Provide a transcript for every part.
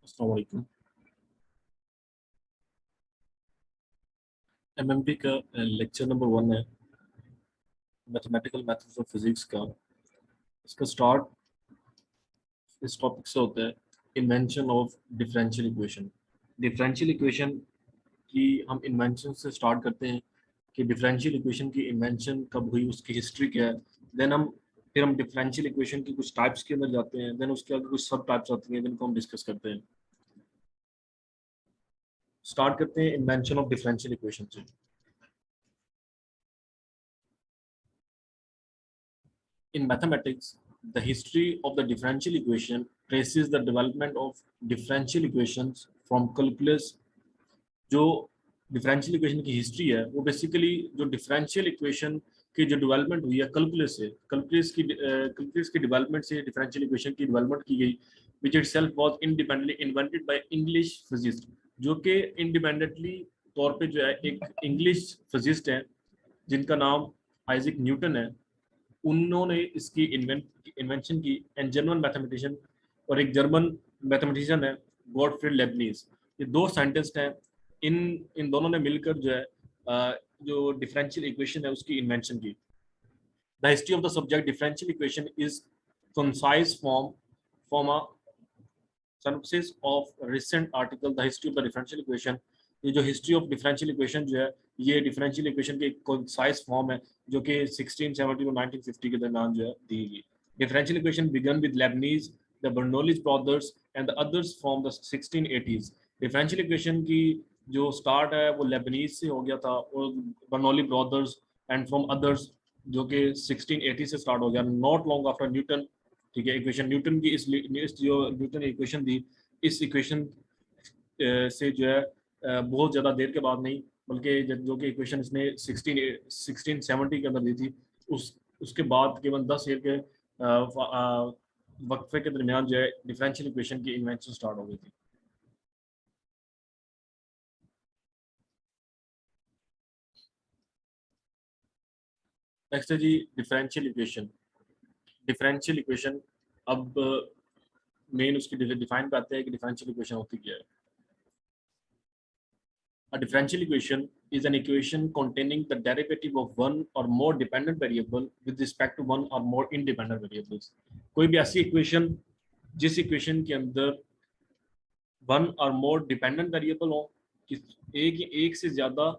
अस्सलाम वालेकुम। एमएमपी का लेक्चर नंबर 1 है, मैथमेटिकल मेथड्स ऑफ फिजिक्स का। इसका स्टार्ट इस टॉपिक से होता है, invention of differential equation. Differential equation की हम इन्वेंशन से स्टार्ट करते हैं कि डिफरेंशियल इक्वेशन की इन्वेंशन कब हुई, उसकी हिस्ट्री क्या है। फिर हम डिफरेंशियल इक्वेशन की कुछ टाइप्स के अंदर जाते हैं। देन उसके आगे कुछ सब टाइप्स आती हैं जिनको हम डिस्कस करते हैं। स्टार्ट करते हैं इन्वेंशन ऑफ डिफरेंशियल इक्वेशन से। In mathematics, the history of the differential equation traces the development of differential equations from calculus। जो डिफरेंशियल इक्वेशन की हिस्ट्री है वो बेसिकली जो डिफरेंशियल इक्वेशन की जो डेवलपमेंट हुई है कैलकुलस से, कैलकुलस की डेवलपमेंट से डिफरेंशियल इक्वेशन की डेवलपमेंट की गई, which itself was independently invented by English physicist. जो कि इंडिपेंडेंटली तौर पे जो है एक इंग्लिश फिजिस्ट है जिनका नाम आइजैक न्यूटन है। उन्होंने इसकी इन्वेंशन की। एंड जर्मन मैथमेटिशियन और एक जर्मन मैथमेटिशियन है गॉटफ्रीड लेबनीज। ये दो साइंटिस्ट हैं। इन इन दोनों ने मिलकर जो है जो डिफरेंशियल इक्वेशन है उसकी इन्वेंशन की। The history of the subject differential equation is concise from a synopsis of recent article the history of the differential equation। ये जो हिस्ट्री ऑफ डिफरेंशियल इक्वेशन जो है ये डिफरेंशियल इक्वेशन की एक कंसाइज फॉर्म है जो कि 1670 और 1950 के दरमियान जो है दी गई। Differential equation began with Leibniz, the Bernoullis brothers and the others from the 1680s। Differential equation की जो स्टार्ट है वो लेबनीज से हो गया था और Bernoulli brothers and from others जो कि 1680 से स्टार्ट हो गया, नॉट लॉन्ग आफ्टर न्यूटन। ठीक है, इक्वेशन न्यूटन की इस जो न्यूटन ने इक्वेशन दी, इस इक्वेशन से जो है बहुत ज़्यादा देर के बाद नहीं, बल्कि जो कि इक्वेशन इसने 1670 के अंदर दी थी, उसके बाद केवल 10 ईयर के वक्फे के दरमियान जो है डिफरेंशियल इक्वेशन की इन्वेंशन स्टार्ट हो गई थी। नेक्स्ट है जी डिफरेंशियल इक्वेशन। डिफरेंशियल इक्वेशन अब मेन उसकी डिफाइन करते हैं कि डिफरेंशियल इक्वेशन होती क्या है। A differential equation is an equation containing the derivative of one or more dependent variable with respect to one or more independent variables। कोई भी ऐसी इक्वेशन जिस इक्वेशन के अंदर वन और मोर डिपेंडेंट वेरिएबल हो, एक से ज्यादा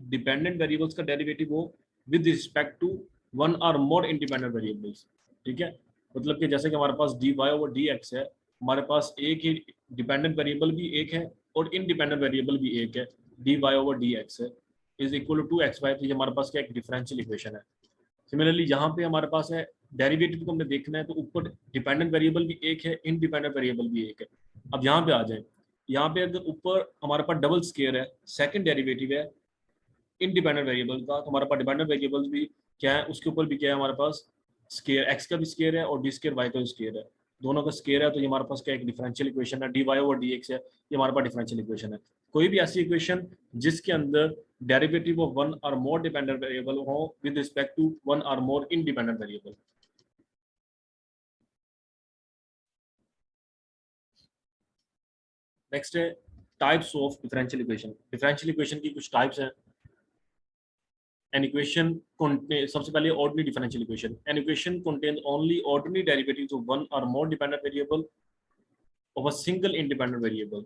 डिपेंडेंट वेरिएबल्स का डेरिवेटिव हो विद रिस्पेक्ट टू वन और मोर इंडिपेंडेंट वेरिएबल्स। ठीक है, मतलब कि जैसे कि हमारे पास dy ओवर dx है, हमारे पास एक ही डिपेंडेंट वेरिएबल भी एक है और इंडिपेंडेंट वेरिएबल भी एक है, dy ओवर dx है इज इक्वल टू 2xy। तो ये हमारे पास क्या एक डिफरेंशियल इक्वेशन है। सिमिलरली यहाँ पे हमारे पास है डेरिवेटिव को हमने देखना है तो ऊपर डिपेंडेंट वेरिएबल भी एक है, इंडिपेंडेंट वेरिएबल भी एक है। अब यहाँ पे आ जाए, यहाँ पे अगर ऊपर हमारे पास डबल स्केयर है, सेकंड डेरिवेटिव है इंडिपेंडेंट वेरिएबल का, तो हमारे पास डिपेंडेंट वेरिएबल्स भी क्या है, उसके ऊपर भी क्या है हमारे पास स्केयर, एक्स का भी स्केयर है और डी स्केयर वाई का भी स्केयर है, दोनों का स्केयर है। तो ये हमारे पास क्या एक डिफरेंशियल इक्वेशन है, D Y over D X है, ये हमारे पास डिफरेंशियल इक्वेशन है। कोई भी ऐसी इक्वेशन जिसके अंदर डेरिवेटिव ऑफ वन और मोर डिपेंडेंट वेरिएबल हो विद रिस्पेक्ट टू वन और मोर इंडिपेंडेंट वेरिएबल। नेक्स्ट है types of differential equation. Differential equation की कुछ टाइप्स हैं। An equation सबसे पहले ordinary differential equation। An equation contains only ordinary derivatives of one or more dependent variable of a single independent variable।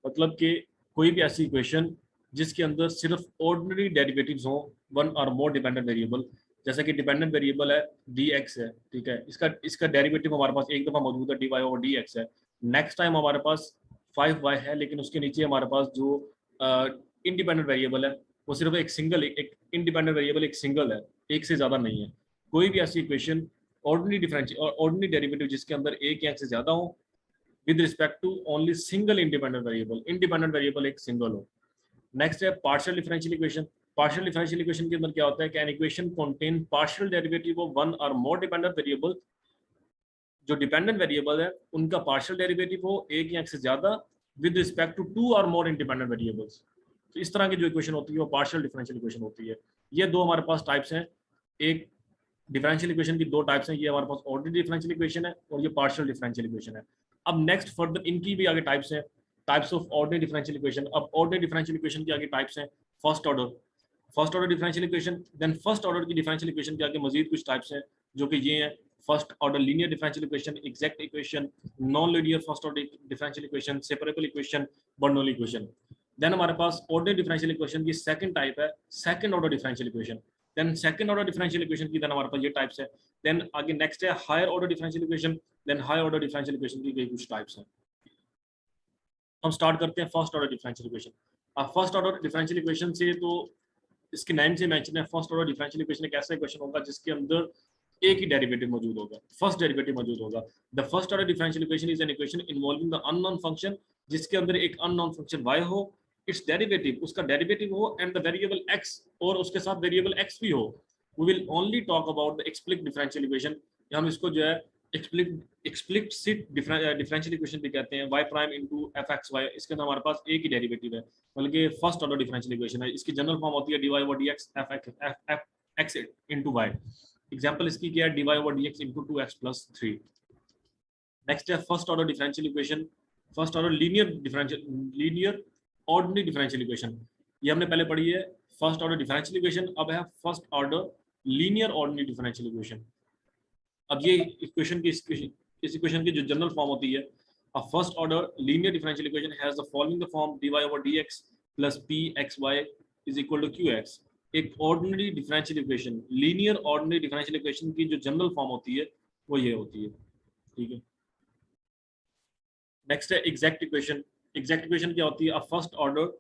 मतलब कि कोई भी ऐसी इक्वेशन जिसके अंदर सिर्फ ऑर्डिनरी डेरिवेटिव्स हो वन और मोर डिपेंडेंट वेरिएबल, जैसे कि डिपेंडेंट वेरिएबल है dx है, ठीक है, इसका डेरिवेटिव हमारे पास एक दफा मौजूद है dy ओवर dx है। नेक्स्ट टाइम हमारे पास 5y है, लेकिन उसके नीचे हमारे पास जो इंडिपेंडेंट वेरिएबल है वो सिर्फ एक सिंगल, एक इंडिपेंडेंट वेरिएबल एक सिंगल है, एक से ज्यादा नहीं है। कोई भी ऐसी इक्वेशन ऑर्डिनरी डेरिवेटिव जिसके अंदर एक या एक से ज्यादा हो with respect to only single independent variable, independent variable एक सिंगल हो। नेक्स्ट है partial differential equation. Partial differential equation के अंदर क्या होता है कि an equation contain partial derivative of one और मोर डिपेंडेंट वेरिएबल, जो डिपेंडेंट वेरिएबल है उनका पार्शियल डेरिवेटिव हो एक या एक से ज्यादा विद रिस्पेक्ट टू टू और मोर इंडिपेंडेंट वेरिएबल्स। तो इस तरह की जो इक्वेशन होती है वो पार्शियल डिफरेंशियल इक्वेशन होती है। ये दो हमारे पास टाइप्स हैं। एक डिफरेंशियल इक्वेशन की दो टाइप्स हैं, ये हमारे पास ऑर्डिनरी डिफरेंशियल इक्वेशन है और ये पार्शियल डिफरेंशियल इक्वेशन है। अब नेक्स्ट फर्दर इनकी भी आगे टाइप्स हैं, types of ordinary differential equation. अब ऑर्डिनरी डिफरेंशियल इक्वेशन की आगे टाइप्स हैं, first order differential equation, then first order की डिफरेंशियल इक्वेशन के आगे मजीद कुछ टाइप्स हैं जो कि ये हैं, first order linear differential equation, exact equation, non linear first order differential equation, separable equation, Bernoulli equation. Then हमारे पास ऑर्डिनरी डिफरेंशियल इक्वेशन की सेकंड टाइप है second order differential equation. Then second order differential equation की then हमारे पास ये types है। Then आगे नेक्स्ट है higher order differential equation, then higher order differential equation की कुछ टाइप्स हैं। हम स्टार्ट करते हैं फर्स्ट ऑर्डर डिफरेंशियल इक्वेशन। अब फर्स्ट ऑर्डर डिफरेंशियल इक्वेशन से तो इसके नाम से मेंशन है, फर्स्ट ऑर्डर डिफरेंशियल इक्वेशन एक ऐसा इक्वेशन होगा जिसके अंदर एक ही डेरिवेटिव मौजूद होगा, फर्स्ट डेरिवेटिव मौजूद होगा। The first order differential equation is an equation involving the unknown function, जिसके अंदर एक अननोन फंक्शन y हो, इट्स डेरिवेटिव उसका डेरिवेटिव हो, एंड द वेरिएबल x और उसके साथ वेरिएबल x भी हो। We will only talk about the explicit differential equation, हम इसको जो है एक्सप्लिसिट डिफरेंशियल इक्वेशन भी कहते हैं, y प्राइम इनटू fxy। इसके अंदर हमारे पास एक ही डेरिवेटिव है, बल्कि फर्स्ट ऑर्डर डिफरेंशियल इक्वेशन है। इसकी जनरल फॉर्म होती है dy over dx fx into y। Example इसकी क्या है, dy over dx into 2x plus 3। Next है first order differential equation, first order linear ordinary differential equation. ये हमने पहले पढ़ी है फर्स्ट ऑर्डर डिफरेंशियल इक्वेशन, अब है first order linear ordinary differential equation. अब ये इक्वेशन की इस इक्वेशन की जो जनरल फॉर्म होती है, a first order linear differential equation has the following the form dy over dx plus pxy is equal to qx। एक ordinary differential equation, linear ordinary differential equation की जो general form होती है वो ये होती है, ठीक है। नेक्स्ट है एग्जैक्ट इक्वेशन। एग्जैक्ट इक्वेशन क्या होती है, a first order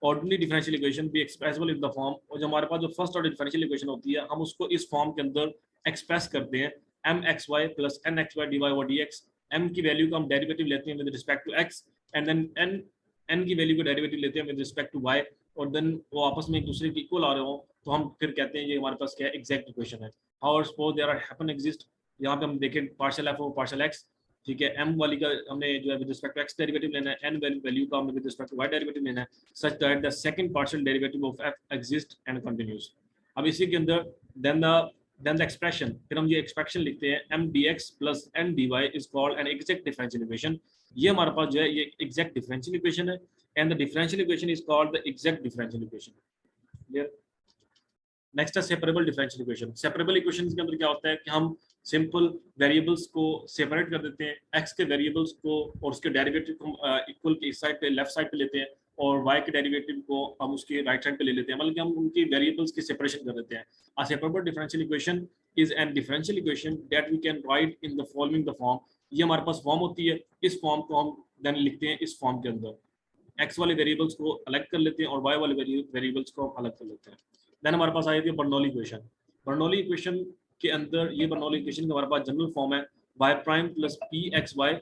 ordinary differential equation be expressible in the form, और जो हमारे पास जो फर्स्ट ऑर्डर डिफरेंशियल इक्वेशन होती है हम उसको इस फॉर्म के अंदर एक्सप्रेस करते हैं, mxy plus nxy dy over dx। m की वैल्यू को हम डेरिवेटिव लेते हैं with respect to x, and then n की वैल्यू को डेरिवेटिव लेते हैं विद रिस्पेक्ट टू y, और देन वो आपस में एक दूसरे के इक्वल आ रहे हो तो हम फिर कहते हैं ये हमारे पास क्या है, एग्जैक्ट इक्वेशन है। How suppose there are happen exist, यहाँ पे हम देखें पार्शियल f और पार्शियल x, ठीक है। m वाली का हमने जो है with respect to x derivative लेना है, n वैल्यू का हमने with respect to y derivative लेना है, such that the second partial derivative of f exist and continuous. अब इसी के अंदर देन द एक्सप्रेशन, फिर हम ये एक्सप्रेशन लिखते हैं m dx plus n dy is called an exact differential equation. ये हमारे पास जो है ये एग्जैक्ट डिफरेंशियल इक्वेशन है, and the differential equation is called the exact differential equation. Clear. Next है separable differential equation. Separable equation के अंदर क्या होता है कि हम सिंपल वेरिएबल्स को सेपरेट कर देते हैं, x के वेरिएबल्स को और उसके डेरिवेटिव को इक्वल के इस साइड पे लेफ्ट साइड पे लेते हैं, और y के डेरिवेटिव को हम उसके राइट साइड पे ले लेते हैं, मतलब कि हम उनकी वेरिएबल्स की सेपरेशन कर देते हैं। A separable differential equation is an differential equation that we can write in the following the form. ये हमारे पास फॉर्म होती है, इस फॉर्म को हम देन लिखते हैं इस फॉर्म के अंदर, x वाले वेरिएबल्स को अलग कर लेते हैं और y वाले वेरिएबल्स को अलग कर लेते हैं। देन हमारे पास आ जाती है बर्नौली इक्वेशन। बर्नौली इक्वेशन के अंदर ये बर्नौली इक्वेशन का हमारे पास जनरल फॉर्म है y prime plus pxy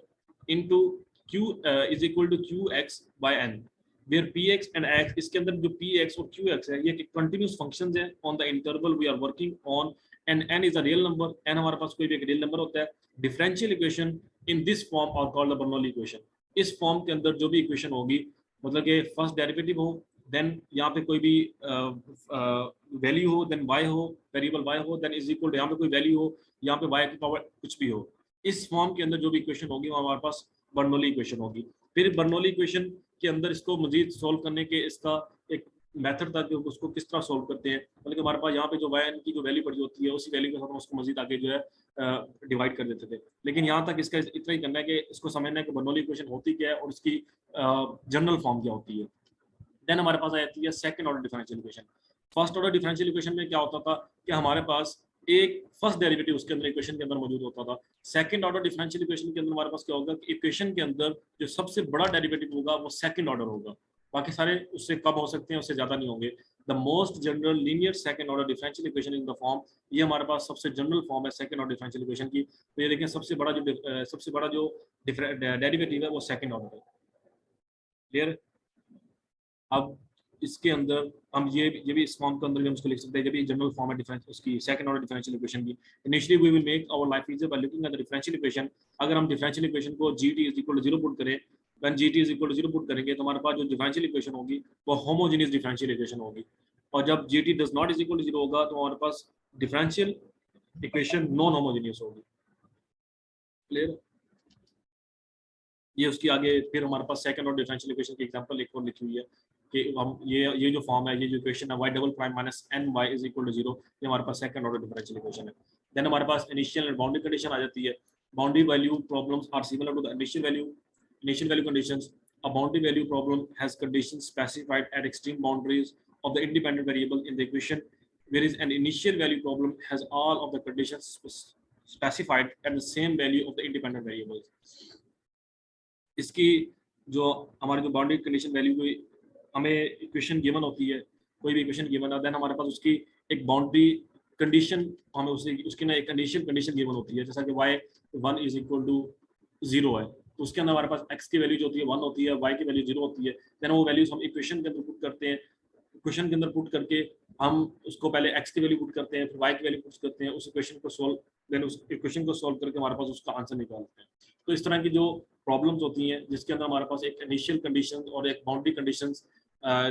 into q is equal to qx by n, where px and x, इसके अंदर जो px और qx है ये कंटीन्यूअस फंक्शंस हैं on the interval we are working on, and n is a real number, n हमारे पास कोई भी एक रियल नंबर होता है। Differential equation in this form are called the Bernoulli equation. इस फॉर्म के अंदर जो भी इक्वेशन होगी, मतलब कि फर्स्ट डेरिवेटिव हो, देन यहाँ पे कोई भी वैल्यू हो, देन y हो, वेरिएबल y हो, देन इज इक्वल टू यहाँ पे कोई वैल्यू हो, यहाँ पे y की पावर कुछ भी हो, इस फॉर्म के अंदर जो भी इक्वेशन होगी वो हमारे पास बर्नौली इक्वेशन होगी। फिर बर्नौली इक्वेशन के अंदर इसको मजीद सोल्व करने के इसका एक मेथड था कि उसको किस तरह सोल्व करते हैं, बल्कि हमारे पास यहाँ पे जो y की जो वैल्यू पड़ी होती है उसी वैल्यू के साथ हम उसको मजीद आगे जो है डिवाइड कर देते थे। लेकिन यहाँ तक इसका इतना ही करना है कि इसको समझना है कि बर्नौली इक्वेशन होती क्या है और इसकी जनरल फॉर्म क्या होती है। देन हमारे पास आ जाती है second order differential equation. First order differential equation में क्या होता था कि हमारे पास एक फर्स्ट डेरिवेटिव उसके अंदर इक्वेशन के अंदर मौजूद होता था। सेकंड ऑर्डर डिफरेंशियल इक्वेशन के अंदर हमारे पास क्या होगा कि इक्वेशन के अंदर जो सबसे बड़ा डेरिवेटिव होगा वो सेकंड ऑर्डर होगा, बाकी सारे उससे कम हो सकते हैं, उससे ज्यादा नहीं होंगे। The most general linear second order differential equation in the form, ये हमारे पास सबसे जनरल फॉर्म है सेकंड ऑर्डर डिफरेंशियल इक्वेशन की। तो ये देखें सबसे बड़ा जो डेरिवेटिव है वो सेकंड ऑर्डर है। क्लियर। अब इसके अंदर हम ये भी इस फॉर्म के अंदर भी हम इसको लिख सकते हैं, जब भी जनरल फॉर्म है डिफरेंस उसकी सेकंड ऑर्डर डिफरेंशियल इक्वेशन की। Initially we will make our life easier by looking at the differential equation. अगर हम डिफरेंशियल इक्वेशन को gt is equal to 0 put करें, when gt is equal to 0 put करेंगे तो हमारे पास जो डिफरेंशियल इक्वेशन होगी वो होमोजेनियस डिफरेंशियल इक्वेशन होगी, और जब gt does not is equal to 0 होगा तो हमारे पास डिफरेंशियल इक्वेशन नॉन होमोजेनियस होगी। क्लियर। ये उसकी आगे फिर हमारे पास सेकंड ऑर्डर डिफरेंशियल इक्वेशन की एग्जांपल एक और लिखी हुई है कि हम ये जो फॉर्म है, ये जो इक्वेशन है y double prime minus ny is equal to 0, ये हमारे पास सेकंड ऑर्डर डिफरेंशियल इक्वेशन है। देन हमारे पास इनिशियल एंड बाउंड्री कंडीशन आ जाती है। Boundary value problems are similar to the initial value conditions. A boundary value problem has conditions specified at extreme boundaries of the independent variable in the equation, whereas an initial value problem has all of the conditions specified at the same value of the independent variables. इसकी जो हमारी जो boundary condition value कोई हमें equation given होती है, कोई भी इक्वेशन गिवन है, देन हमारे पास उसकी एक बाउंड्री कंडीशन हमें उसकी ना एक कंडीशन गिवन होती है, जैसा कि y1 इज इक्वल टू 0 है, तो उसके अंदर हमारे पास x की वैल्यू जो होती है 1 होती है, y की वैल्यू 0 होती है। देन वो वैल्यूज हम इक्वेशन के अंदर पुट करते हैं, इक्वेशन के अंदर पुट करके हम उसको पहले x की वैल्यू पुट करते हैं, फिर y की वैल्यू पुट करते हैं, उस इक्वेशन को सॉल्व, देन उस इक्वेशन को सॉल्व करके हमारे पास उसका आंसर निकालते हैं। तो इस तरह की जो प्रॉब्लम्स होती हैं जिसके अंदर हमारे पास एक इनिशियल कंडीशन और एक बाउंड्री कंडीशंस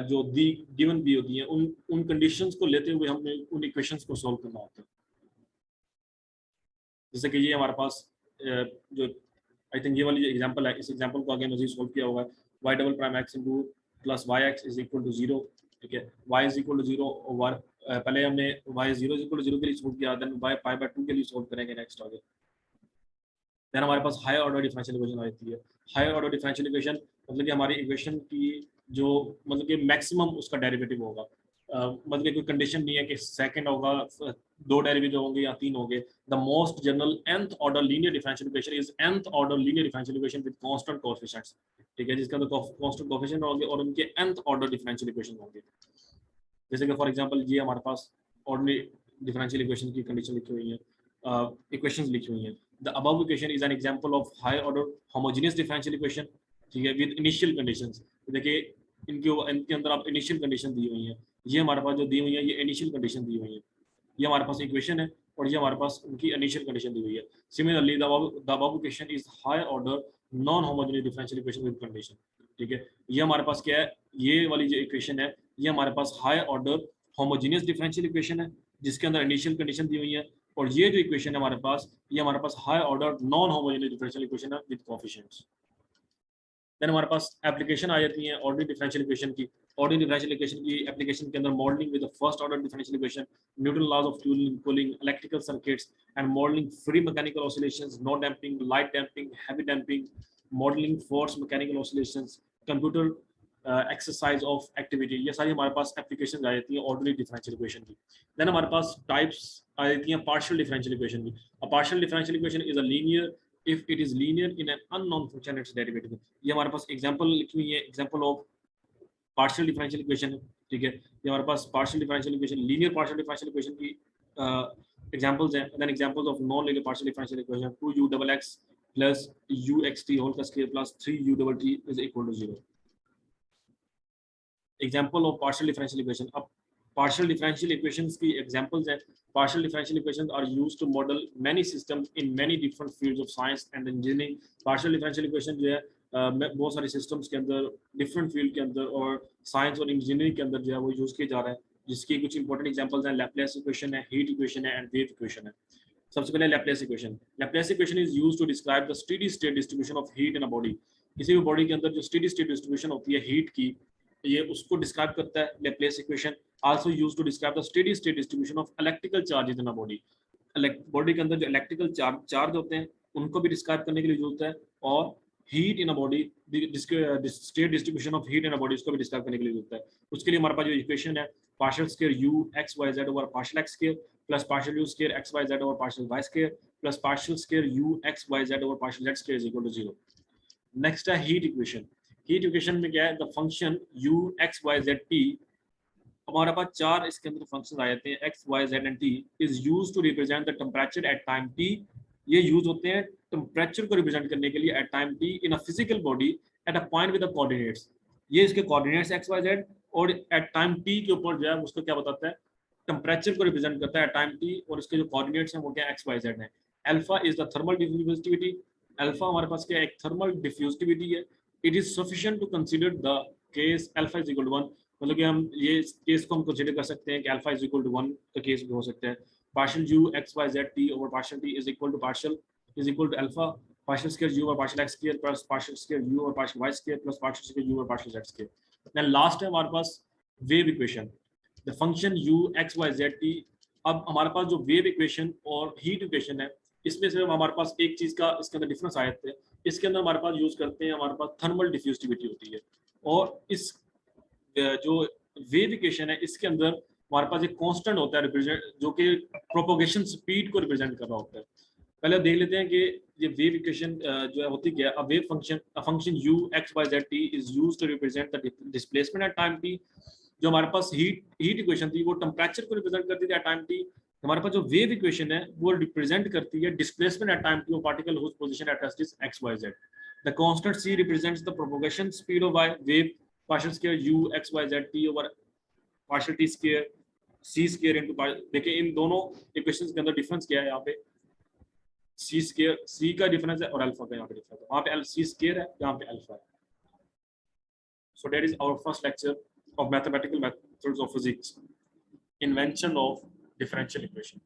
जो गिवन भी होती हैं, उन कंडीशंस को लेते हुए हमें उन इक्वेशंस को सॉल्व करना होता है। जैसे कि ये हमारे पास जो आई थिंक ये वाली जो एग्जांपल है, इस एग्जांपल को आगे मजीद सॉल्व किया होगा। y double prime x into plus yx is equal to 0, ठीक है, y is equal to 0 over, पहले हमने y 0 इज इक्वल टू 0 के लिए सॉल्व किया, देन y पाई बाय 2 के लिए सॉल्व करेंगे नेक्स्ट आगे। देन हमारे पास हायर ऑर्डर डिफरेंशियल इक्वेशन आती है। हायर ऑर्डर डिफरेंशियल इक्वेशन मतलब कि हमारी इक्वेशन की जो मतलब कि मैक्सिमम उसका डेरिवेटिव होगा, मतलब कि कोई कंडीशन नहीं है कि सेकंड होगा, 2 डेरिवेटिव होंगे या 3 होंगे। The most general nth order linear differential equation is nth order linear differential equation with constant coefficients, ठीक है, जिसके अंदर कांस्टेंट कोएफिशिएंट होंगे और उनके nth ऑर्डर डिफरेंशियल इक्वेशन होंगे। जैसे कि फॉर एग्जांपल ये हमारे पास ऑर्डिनरी डिफरेंशियल इक्वेशन की कंडीशन लिखी हुई है, इक्वेशंस लिखी हुई हैं। The above equation is an example of high order homogeneous differential equation, ठीक है, विद इनिशियल कंडीशंस। देखिए इनके अंदर आप इनिशियल कंडीशन दी हुई हैं, ये हमारे पास जो दी हुई है ये इनिशियल कंडीशन दी हुई है, ये हमारे पास इक्वेशन है और ये हमारे पास उनकी इनिशियल कंडीशन दी हुई है। Similarly the above equation is high order non homogeneous differential equation with condition, ठीक है, ये हमारे पास क्या है, ये वाली जो इक्वेशन है ये हमारे पास high order homogeneous differential equation है जिसके अंदर इनिशियल कंडीशन दी हुई है, और ये जो इक्वेशन है हमारे पास, ये हमारे पास high order non homogeneous differential equation है विद कोएफिशिएंट्स। देन हमारे पास एप्लीकेशन आ जाती है ऑर्डिनरी डिफरेंशियल इक्वेशन की। ऑर्डिनरी डिफरेंशियल इक्वेशन की एप्लीकेशन के अंदर modelling with the first order differential equation, Newton laws of cooling, electrical circuits and modelling free mechanical oscillations, no damping, light damping, heavy damping, modelling force mechanical oscillations, computer exercise of activity, ये सारी हमारे पास application आ जाती है ordinary differential equation की। Then हमारे पास types आ जाती हैं पार्शियल डिफरेंशियल इक्वेशन की। A partial differential equation is a linear if it is linear in an unknown function its derivative। ये हमारे पास एग्जांपल लिखी हुई है, example of partial differential equation है, ठीक है, ये हमारे पास partial differential equation, linear partial differential equation की एग्जांपल्स हैं। Then examples of non linear partial differential equation, 2u double x plus uxt whole का square plus 3u double t is equal to 0। Example of partial differential equation, अब partial differential equations की examples हैं। Partial differential equations are used to model many systems in many different fields of science and engineering. Partial differential equation जो है बहुत सारे systems के अंदर, different field के अंदर और साइंस और इंजीनियरिंग के अंदर जो है वो यूज किया जा रहा है, जिसकी कुछ इंपॉर्टेंट एग्जांपल्स हैं। लैप्लेस इक्वेशन है, हीट इक्वेशन है एंड वेव इक्वेशन है। सबसे पहले Laplace equation. Laplace equation is used to describe the steady state distribution of heat in a body. किसी भी बॉडी के अंदर जो स्टेडी स्टेट डिस्ट्रीब्यूशन होती है हीट की, ये उसको डिस्क्राइब करता है Laplace equation. Also used to describe the steady state distribution of electrical charges in a body. Body के अंदर जो इलेक्ट्रिकल चार्ज होते हैं उनको भी डिस्क्राइब करने के लिए जरूरत है, और heat in a body, state distribution of heat in a body, उसको भी डिस्क्राइब करने के लिए जरूरत है। उसके लिए हमारे पास जो इक्वेशन है, partial square u x y z over partial x square plus partial u square x y z over partial y square plus partial square u x y z over partial z square is equal to 0। Next है heat equation. Heat equation में क्या है, the function u x y z t, हमारे पास 4 इसके अंदर functions आ जाते हैं, x y z and t is used to represent the temperature at time t। ये यूज होते हैं टेंपरेचर को रिप्रेजेंट करने के लिए at time t in a physical body at a point with the coordinates. ये इसके कोऑर्डिनेट्स x y z, और एट टाइम t के ऊपर जो है उसको क्या बताता है, टेंपरेचर को रिप्रेजेंट करता है एट टाइम t, और इसके जो कोऑर्डिनेट्स हैं वो क्या x y z है। Alpha is the thermal diffusivity. Alpha हमारे पास क्या एक थर्मल डिफ्यूजिविटी है। It is sufficient to consider the case alpha is equal to 1, मतलब कि हम ये केस को हम कंसीडर कर सकते हैं कि अल्फा इज इक्वल टू 1 का केस भी हो सकता है। Partial u x y z t over partial t is equal to partial is equal to alpha. partial square u or partial x square plus partial square u or partial y square plus partial square u or partial z square. Then last है हमारे पास wave equation, the function u x y z t. अब हमारे पास जो wave equation और heat equation है, इसमें सिर्फ हमारे पास एक चीज का इसके अंदर डिफरेंस आए थे. इसके अंदर हमारे पास यूज करते हैं, हमारे पास थर्मल डिफ्यूजिविटी होती है, और इस जो वेव इक्वेशन है इसके अंदर हमारे पास एक कांस्टेंट होता है रिप्रेजेंट, जो कि प्रोपोगेशन स्पीड को रिप्रेजेंट कर रहा होता है. पहले देख लेते हैं कि ये वेव इक्वेशन जो है होती क्या है. A wave function, a function u x y z t is used to represent the displacement at time t. जो हमारे पास हीट इक्वेशन थी वो टेम्परेचर को रिप्रेजेंट करती थी एट टाइम t. हमारे पास जो वेव इक्वेशन है वो रिप्रेजेंट करती है displacement at time t of particle whose position at rest is x y z. The constant c represents the propagation speed of wave partial square u x y z t over partial t square c square into. देखिए इन दोनों equations के अंदर difference क्या है. यहाँ पे c square, c का difference है और अल्फा का यहाँ पे डिफरेंस है. वहाँ पे c square है, यहाँ पे अल्फा है. So that is our first lecture of mathematical methods of physics, invention of differential equation.